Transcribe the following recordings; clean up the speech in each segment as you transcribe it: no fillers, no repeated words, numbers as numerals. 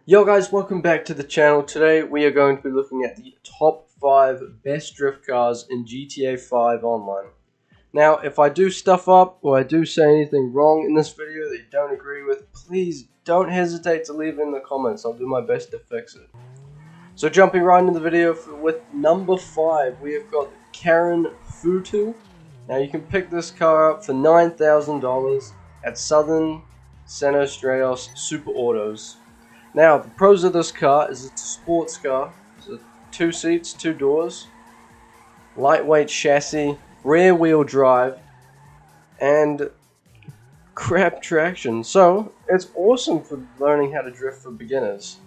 Yo guys, welcome back to the channel. Today we are going to be looking at the top 5 best drift cars in GTA 5 Online. Now, if I do stuff up or I do say anything wrong in this video that you don't agree with, please don't hesitate to leave it in the comments. I'll do my best to fix it. So jumping right into the video, with number 5, we have got Karin Futo. Now you can pick this car up for $9,000 at Southern San Andreas Super Autos. Now, the pros of this car is it's a sports car. It's 2 seats, 2 doors, lightweight chassis, rear wheel drive, and crap traction. So, it's awesome for learning how to drift for beginners.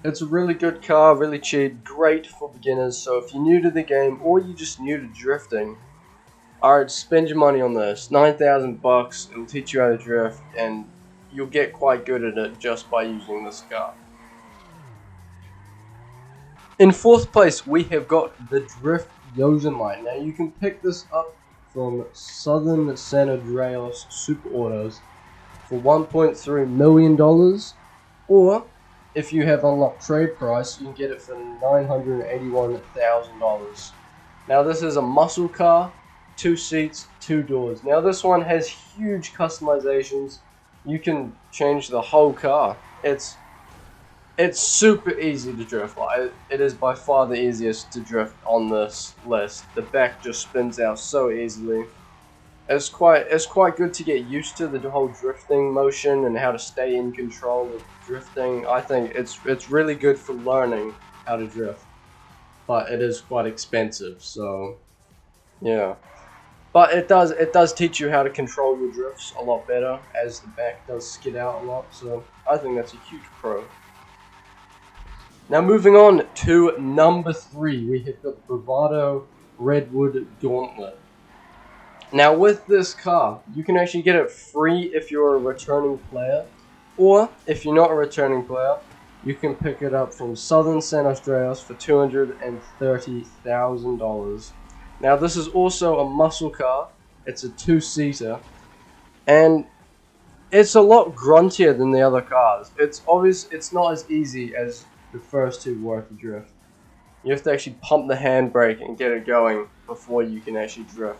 It's a really good car, really cheap, great for beginners. So if you're new to the game or you're just new to drifting, alright, spend your money on this. 9,000 bucks, it'll teach you how to drift, and you'll get quite good at it just by using this car. In 4th place, we have got the Drift Yosemite. Now you can pick this up from Southern San Andreas Super Autos for $1.3 million, or if you have unlocked trade price, you can get it for $981,000. Now this is a muscle car, 2 seats, 2 doors. Now this one has huge customizations. You can change the whole car. It's super easy to drift. It is by far the easiest to drift on this list. The back just spins out so easily. It's quite good to get used to the whole drifting motion and how to stay in control of drifting. I think it's really good for learning how to drift, but it is quite expensive. So yeah. But it does teach you how to control your drifts a lot better, as the back does skid out a lot, so I think that's a huge pro. Now moving on to number 3, we have got the Bravado Redwood Gauntlet. Now with this car, you can actually get it free if you're a returning player, or if you're not a returning player, you can pick it up from Southern San Andreas for $230,000. Now this is also a muscle car. It's a 2-seater, and it's a lot gruntier than the other cars. It's not as easy as the first 2 were to drift. You have to actually pump the handbrake and get it going before you can actually drift.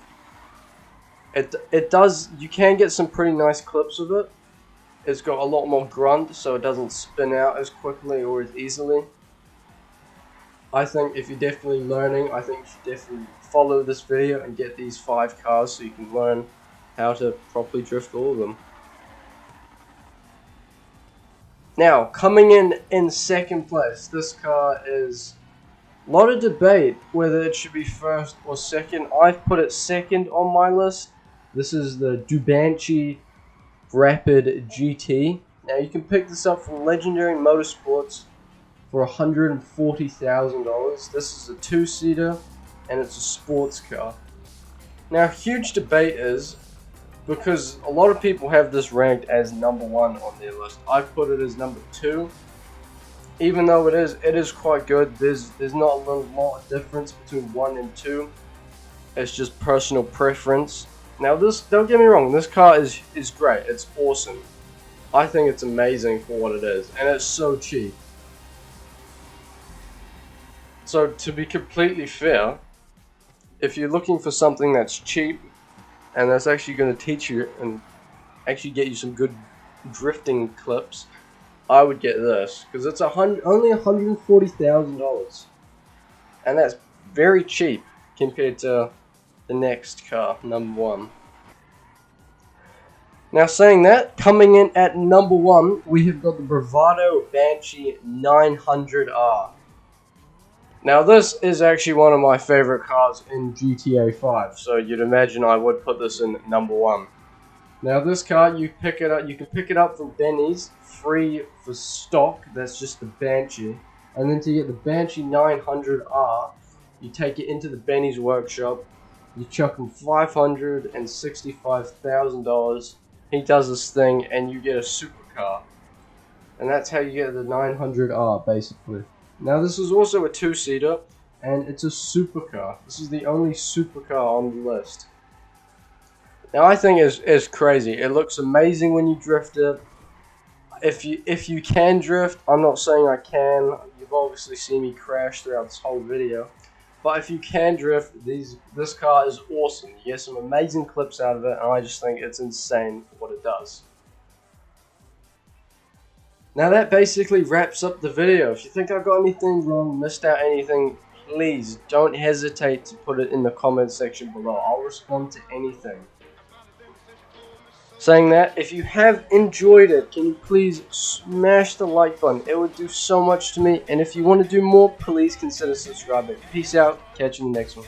You can get some pretty nice clips of it. It's got a lot more grunt, so it doesn't spin out as quickly or as easily. I think if you're definitely learning, I think you should definitely follow this video and get these 5 cars so you can learn how to properly drift all of them. Now, coming in 2nd place, this car is a lot of debate whether it should be 1st or 2nd. I've put it 2nd on my list. This is the Dewbauchee Rapid Gt. Now you can pick this up from Legendary Motorsports for $140,000. This is a 2-seater and it's a sports car. Now, huge debate is because a lot of people have this ranked as number 1 on their list. I've put it as number 2. Even though it is quite good, there's not a lot of difference between 1 and 2. It's just personal preference. Now this, don't get me wrong, this car is great. It's awesome. I think it's amazing for what it is, and it's so cheap. So to be completely fair, if you're looking for something that's cheap and that's actually going to teach you and actually get you some good drifting clips, I would get this, because it's only $140,000, and that's very cheap compared to the next car, number 1. Now saying that, coming in at number 1, we have got the Bravado Banshee 900R. Now this is actually one of my favorite cars in GTA 5, so you'd imagine I would put this in number 1. Now this car, you can pick it up from Benny's, free for stock. That's just the Banshee. And then to get the Banshee 900R, you take it into the Benny's workshop, you chuck him $565,000, he does this thing, and you get a supercar. And that's how you get the 900R, basically. Now this is also a 2-seater, and it's a supercar. This is the only supercar on the list. Now I think it's crazy. It looks amazing when you drift it. if you can drift, I'm not saying I can. You've obviously seen me crash throughout this whole video. But if you can drift, this car is awesome. You get some amazing clips out of it, and I just think it's insane for what it does. Now that basically wraps up the video. If you think I got anything wrong, missed out anything, please don't hesitate to put it in the comment section below. I'll respond to anything. Saying that, if you have enjoyed it, can you please smash the like button? It would do so much to me. And if you want to do more, please consider subscribing. Peace out. Catch you in the next one.